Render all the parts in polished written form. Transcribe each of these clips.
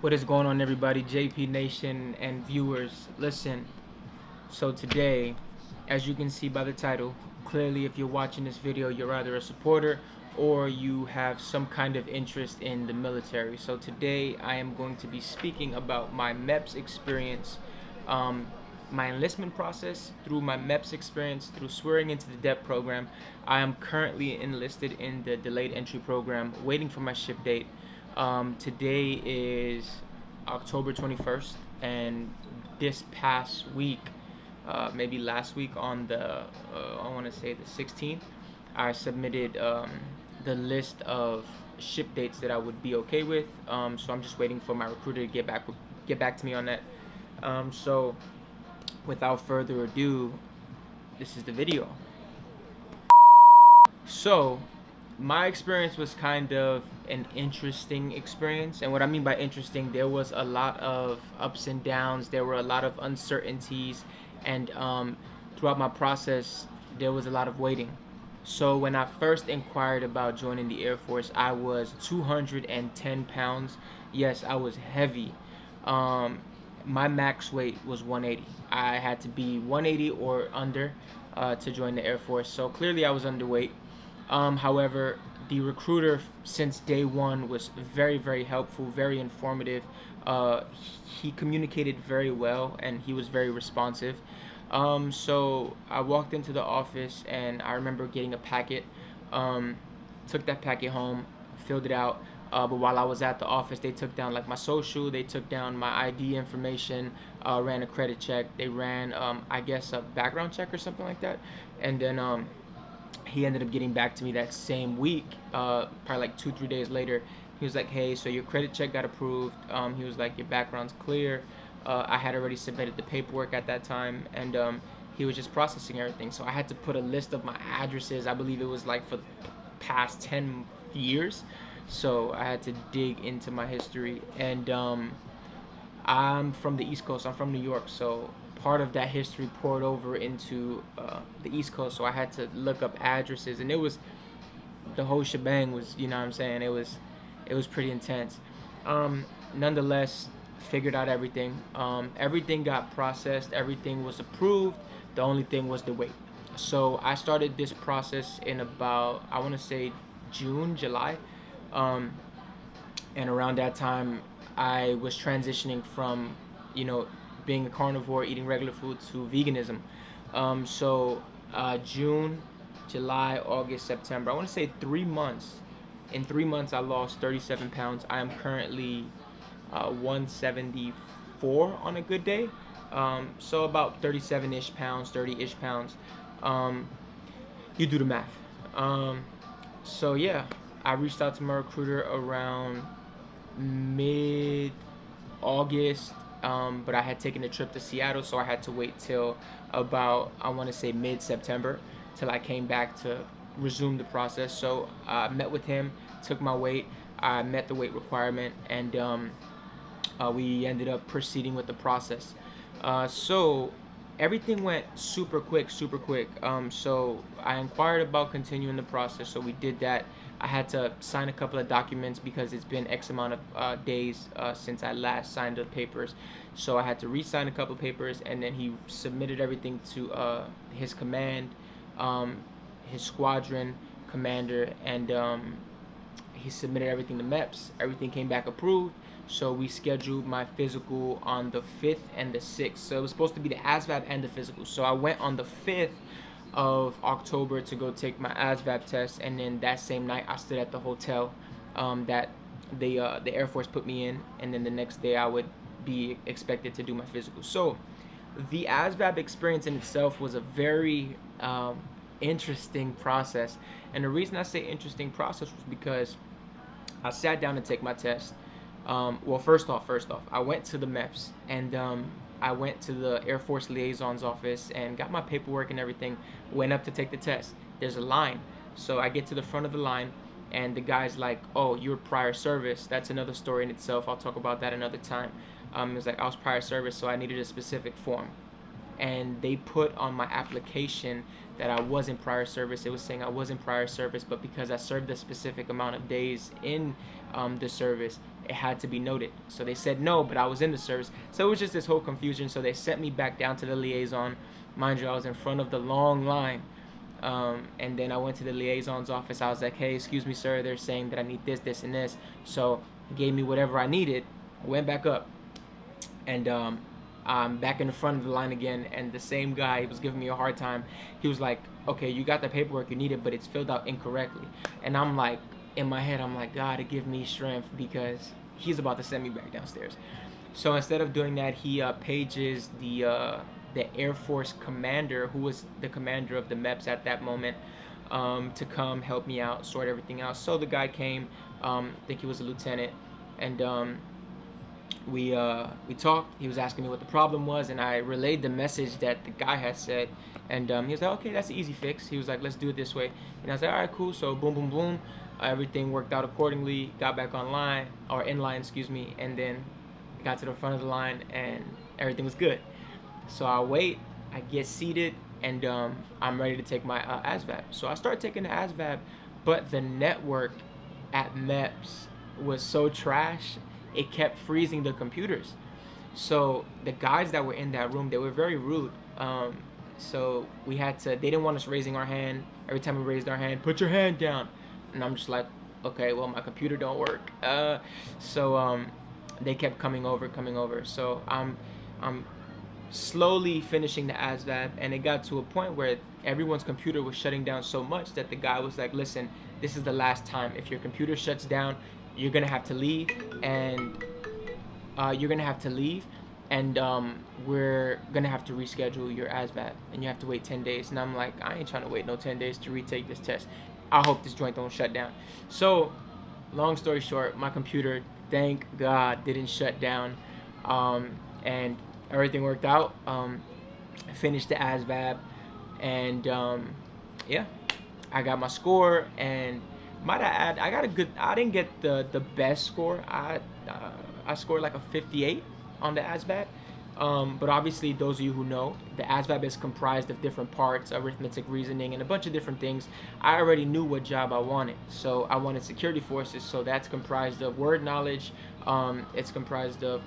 What is going on, everybody? JP Nation and viewers, listen. So today, as you can see by the title, clearly if you're watching this video, you're either a supporter or you have some kind of interest in the military. So today I am going to be speaking about my MEPS experience, my enlistment process, through my MEPS experience, through swearing into the DEP program. I am currently enlisted in the delayed entry program, waiting for my ship date. Today is October 21st, and this past week, maybe last week on the, I want to say the 16th, I submitted the list of ship dates that I would be okay with. So I'm just waiting for my recruiter to get back to me on that. So without further ado, this is the video. So my experience was kind of an interesting experience, and what I mean by interesting, there was a lot of ups and downs, there were a lot of uncertainties, and throughout my process there was a lot of waiting. So when I first inquired about joining the Air Force, I was 210 pounds. Yes, I was heavy. My max weight was 180. I had to be 180 or under to join the Air Force, so clearly I was underweight. However, the recruiter since day one was very, very helpful, very informative. He communicated very well, and he was very responsive. So I walked into the office, and I remember getting a packet. Took that packet home, filled it out. But while I was at the office, they took down like my social, they took down my ID information, ran a credit check, they ran I guess a background check or something like that, and then he ended up getting back to me that same week, probably like 2-3 days later. He was like, hey, so your credit check got approved. He was like, your background's clear. I had already submitted the paperwork at that time, and he was just processing everything. So I had to put a list of my addresses. I believe it was like for the past 10 years. So I had to dig into my history, and I'm from the East Coast. I'm from New York, so part of that history poured over into the East Coast. So I had to look up addresses, and it was the whole shebang. Was, you know what I'm saying? It was pretty intense. Nonetheless, figured out everything. Everything got processed. Everything was approved. The only thing was the wait. So I started this process in about, I want to say, June, July. And around that time I was transitioning from, being a carnivore, eating regular food, to veganism. So June, July, August, September, I want to say 3 months. In 3 months I lost 37 pounds. I am currently 174 on a good day. So about 37-ish pounds, 30-ish pounds. You do the math. So yeah, I reached out to my recruiter around mid-August, but I had taken a trip to Seattle, so I had to wait till about, I want to say, mid-September till I came back to resume the process. So I met with him, took my weight, I met the weight requirement, and we ended up proceeding with the process. So everything went super quick. So I inquired about continuing the process, so we did that. I had to sign a couple of documents because it's been X amount of days since I last signed the papers. So I had to re-sign a couple of papers, and then he submitted everything to his command, his squadron commander, and he submitted everything to MEPS. Everything came back approved. So we scheduled my physical on the 5th and the 6th. So it was supposed to be the ASVAB and the physical. So I went on the 5th of October to go take my ASVAB test, and then that same night I stood at the hotel that the Air Force put me in, and then the next day I would be expected to do my physical. So the ASVAB experience in itself was a very interesting process, and the reason I say interesting process was because I sat down to take my test. Well, first off, I went to the MEPS, and I went to the Air Force Liaison's office and got my paperwork and everything, went up to take the test. There's a line. So I get to the front of the line, and the guy's like, oh, you're prior service. That's another story in itself. I'll talk about that another time. It was like, I was prior service, so I needed a specific form. And they put on my application that I wasn't prior service. It was saying I wasn't prior service, but because I served a specific amount of days in the service, it had to be noted. So they said no, but I was in the service. So it was just this whole confusion. So they sent me back down to the liaison. Mind you, I was in front of the long line. And then I went to the liaison's office. I was like, hey, excuse me, sir. They're saying that I need this, this, and this. So he gave me whatever I needed. I went back up. And I'm back in the front of the line again. And the same guy was giving me a hard time. He was like, okay, you got the paperwork you needed, but it's filled out incorrectly. And I'm like, in my head, I'm like, God, give me strength, because he's about to send me back downstairs. So instead of doing that, he pages the Air Force commander, who was the commander of the MEPS at that moment, to come help me out, sort everything out. So the guy came, I think he was a lieutenant, and we talked. He was asking me what the problem was, and I relayed the message that the guy had said. And he was like, okay, that's an easy fix. He was like, let's do it this way. And I was like, all right, cool. So boom, boom, boom. Everything worked out accordingly. Got back online, or in line, excuse me. And then got to the front of the line, and everything was good. So I wait. I get seated, and I'm ready to take my ASVAB. So I start taking the ASVAB, but the network at MEPS was so trash, it kept freezing the computers. So the guys that were in that room, they were very rude. So we had to, they didn't want us raising our hand. Every time we raised our hand, put your hand down. And I'm just like, okay, well, my computer don't work. So they kept coming over. So I'm slowly finishing the ASVAB, and it got to a point where everyone's computer was shutting down so much that the guy was like, listen, this is the last time. If your computer shuts down, you're gonna have to leave, and we're gonna have to reschedule your ASVAB, and you have to wait 10 days. And I'm like, I ain't trying to wait no 10 days to retake this test. I hope this joint don't shut down. So long story short, my computer, thank God, didn't shut down, and everything worked out. I finished the ASVAB, and yeah, I got my score. And might I add, I didn't get the best score. I scored like a 58 on the ASVAB. But obviously, those of you who know, the ASVAB is comprised of different parts, arithmetic, reasoning, and a bunch of different things. I already knew what job I wanted. So I wanted security forces, so that's comprised of word knowledge. It's comprised of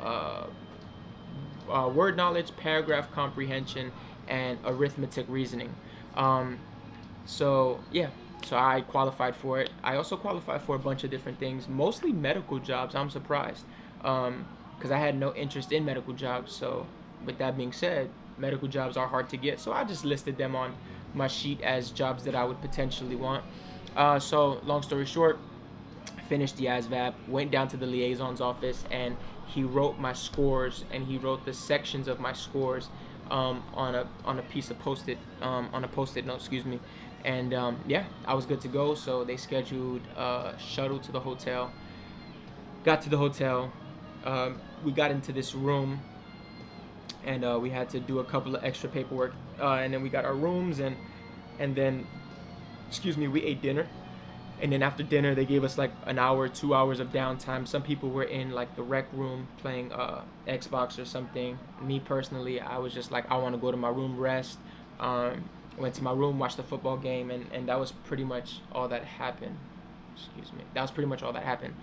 word knowledge, paragraph comprehension, and arithmetic reasoning. So yeah, so I qualified for it. I also qualified for a bunch of different things, mostly medical jobs. I'm surprised, because I had no interest in medical jobs. So with that being said, medical jobs are hard to get. So I just listed them on my sheet as jobs that I would potentially want. So long story short, finished the ASVAB, went down to the liaison's office, and he wrote my scores, and he wrote the sections of my scores on a piece of post-it, on a post-it note, excuse me. And yeah, I was good to go. So they scheduled a shuttle to the hotel. Got to the hotel. We got into this room, and we had to do a couple of extra paperwork. And then we got our rooms, and then, excuse me, we ate dinner. And then after dinner, they gave us like an hour, 2 hours of downtime. Some people were in like the rec room playing Xbox or something. Me personally, I was just like, I want to go to my room, rest. Went to my room, watched the football game, and that was pretty much all that happened. Excuse me. That was pretty much all that happened.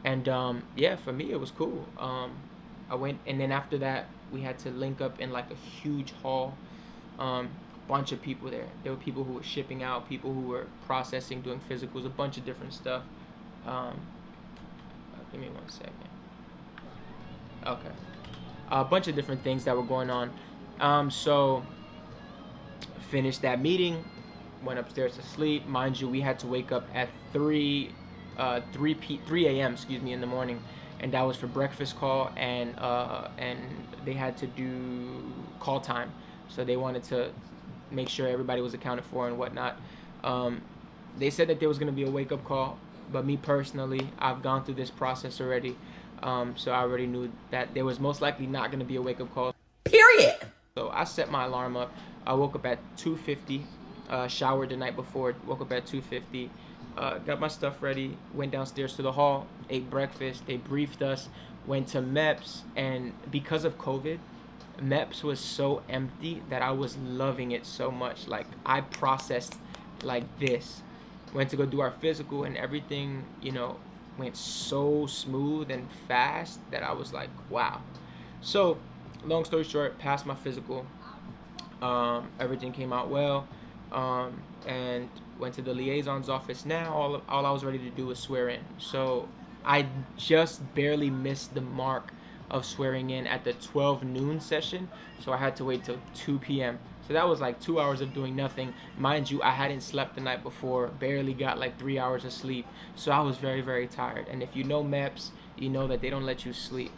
And yeah, for me, it was cool. I went, and then after that, we had to link up in like a huge hall. Bunch of people there. There were people who were shipping out, people who were processing, doing physicals, a bunch of different stuff. Give me 1 second. Okay. A bunch of different things that were going on. So finished that meeting, went upstairs to sleep. Mind you, we had to wake up at 3 a.m. excuse me, in the morning, and that was for breakfast call, and they had to do call time, so they wanted to make sure everybody was accounted for and whatnot. They said that there was going to be a wake-up call, but me personally, I've gone through this process already, so I already knew that there was most likely not going to be a wake-up call. Period. So I set my alarm up. I woke up at 2:50, showered the night before, woke up at 2:50, got my stuff ready, went downstairs to the hall, ate breakfast. They briefed us, went to MEPS, and because of COVID, MEPS was so empty that I was loving it so much. Like, I processed like this. Went to go do our physical, and everything, you know, went so smooth and fast that I was like, wow. So, long story short, passed my physical. Everything came out well, and went to the liaison's office. Now all I was ready to do was swear in. So I just barely missed the mark of swearing in at the 12 noon session. So I had to wait till 2 p.m. So that was like 2 hours of doing nothing. Mind you, I hadn't slept the night before, barely got like 3 hours of sleep. So I was very, very tired. And if you know MEPS, you know that they don't let you sleep.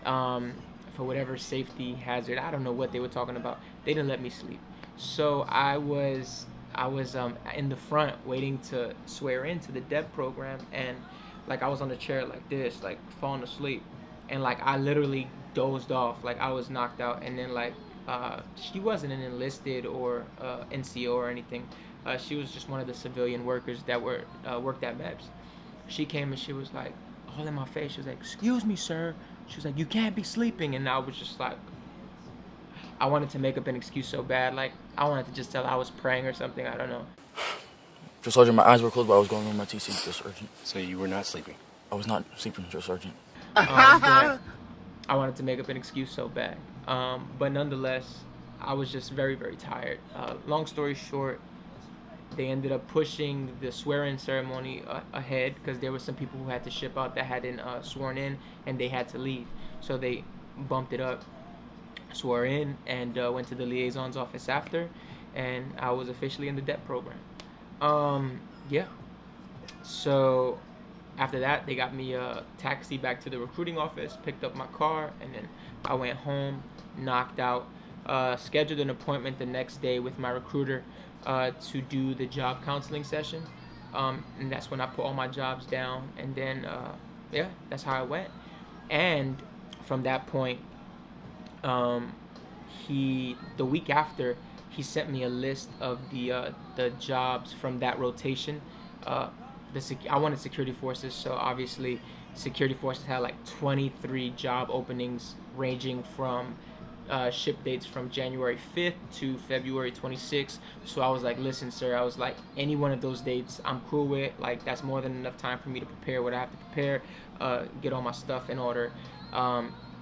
Um, for whatever safety hazard, I don't know what they were talking about. They didn't let me sleep. So I was in the front waiting to swear into the DEP program, and like I was on the chair like this, like falling asleep, and like I literally dozed off, like I was knocked out. And then like she wasn't an enlisted or NCO or anything. She was just one of the civilian workers that were worked at MEPS. She came and she was like all in my face. She was like, "Excuse me, sir." She was like, "You can't be sleeping." And I was just like, I wanted to make up an excuse so bad. Like, I wanted to just tell her I was praying or something. I don't know. Drill Sergeant, my eyes were closed, but I was going over my TC, Drill Sergeant. So you were not sleeping? I was not sleeping, Drill Sergeant. But I wanted to make up an excuse so bad. But nonetheless, I was just very, very tired. Long story short, they ended up pushing the swearing ceremony ahead because there were some people who had to ship out that hadn't sworn in, and they had to leave. So they bumped it up, swore in, and went to the liaison's office after, and I was officially in the DEP program. Yeah. So after that, they got me a taxi back to the recruiting office, picked up my car, and then I went home, knocked out, scheduled an appointment the next day with my recruiter to do the job counseling session. And that's when I put all my jobs down, and then yeah, that's how I went. And from that point, the week after, he sent me a list of the jobs from that rotation. I wanted security forces, so obviously security forces had like 23 job openings ranging from ship dates from January 5th to February 26th. So I was like, listen, sir, I was like, any one of those dates I'm cool with. Like, that's more than enough time for me to prepare what I have to prepare, get all my stuff in order.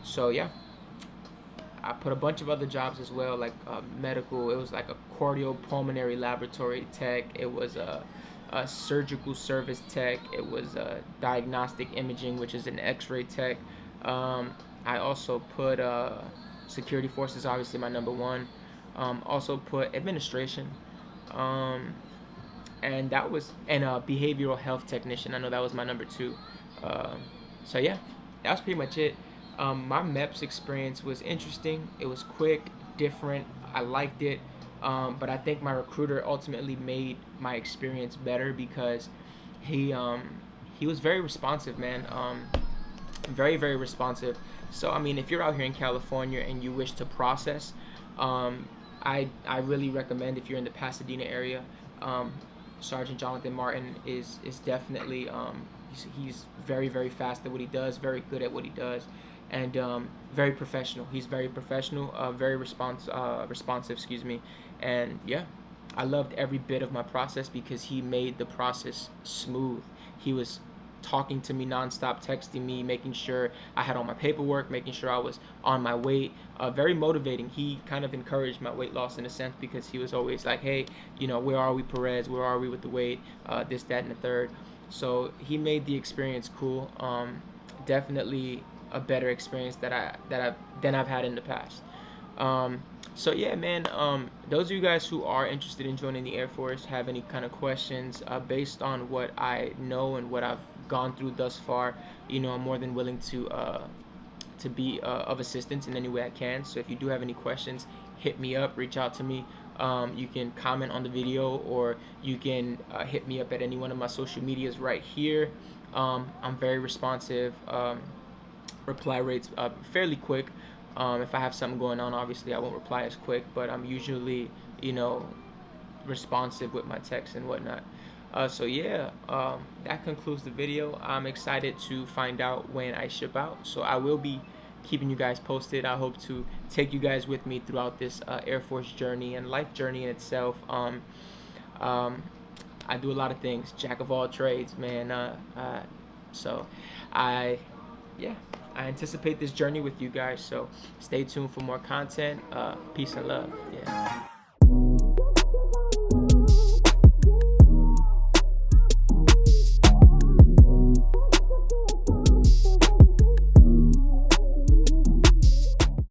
So yeah, I put a bunch of other jobs as well, like medical. It was like a cardiopulmonary laboratory tech. It was a surgical service tech. It was a diagnostic imaging, which is an X-ray tech. I also put security forces, obviously my number one. Also put administration, and that was a behavioral health technician. I know that was my number two. So yeah, that was pretty much it. My MEPS experience was interesting. It was quick, different. I liked it. But I think my recruiter ultimately made my experience better because he was very responsive, man. Very, very responsive. So I mean, if you're out here in California and you wish to process, I really recommend, if you're in the Pasadena area, Sergeant Jonathan Martin is definitely he's very, very fast at what he does, very good at what he does, and very professional. He's very professional, very responsive, excuse me. And yeah, I loved every bit of my process because he made the process smooth. He was talking to me nonstop, texting me, making sure I had all my paperwork, making sure I was on my weight. Very motivating. He kind of encouraged my weight loss in a sense because he was always like, hey, you know, where are we, Perez? Where are we with the weight? This, that, and the third. So he made the experience cool. Definitely a better experience than I've had in the past. So yeah, man, those of you guys who are interested in joining the Air Force, have any kind of questions based on what I know and what I've gone through thus far, you know, I'm more than willing to be of assistance in any way I can. So if you do have any questions, hit me up, reach out to me. You can comment on the video, or you can hit me up at any one of my social medias right here. I'm very responsive. Reply rates fairly quick. If I have something going on, obviously I won't reply as quick, but I'm usually, you know, responsive with my texts and whatnot. So yeah, that concludes the video. I'm excited to find out when I ship out, so I will be keeping you guys posted. I hope to take you guys with me throughout this Air Force journey and life journey in itself. I do a lot of things, jack of all trades, man. So yeah, I anticipate this journey with you guys. So stay tuned for more content. Peace and love. Yeah.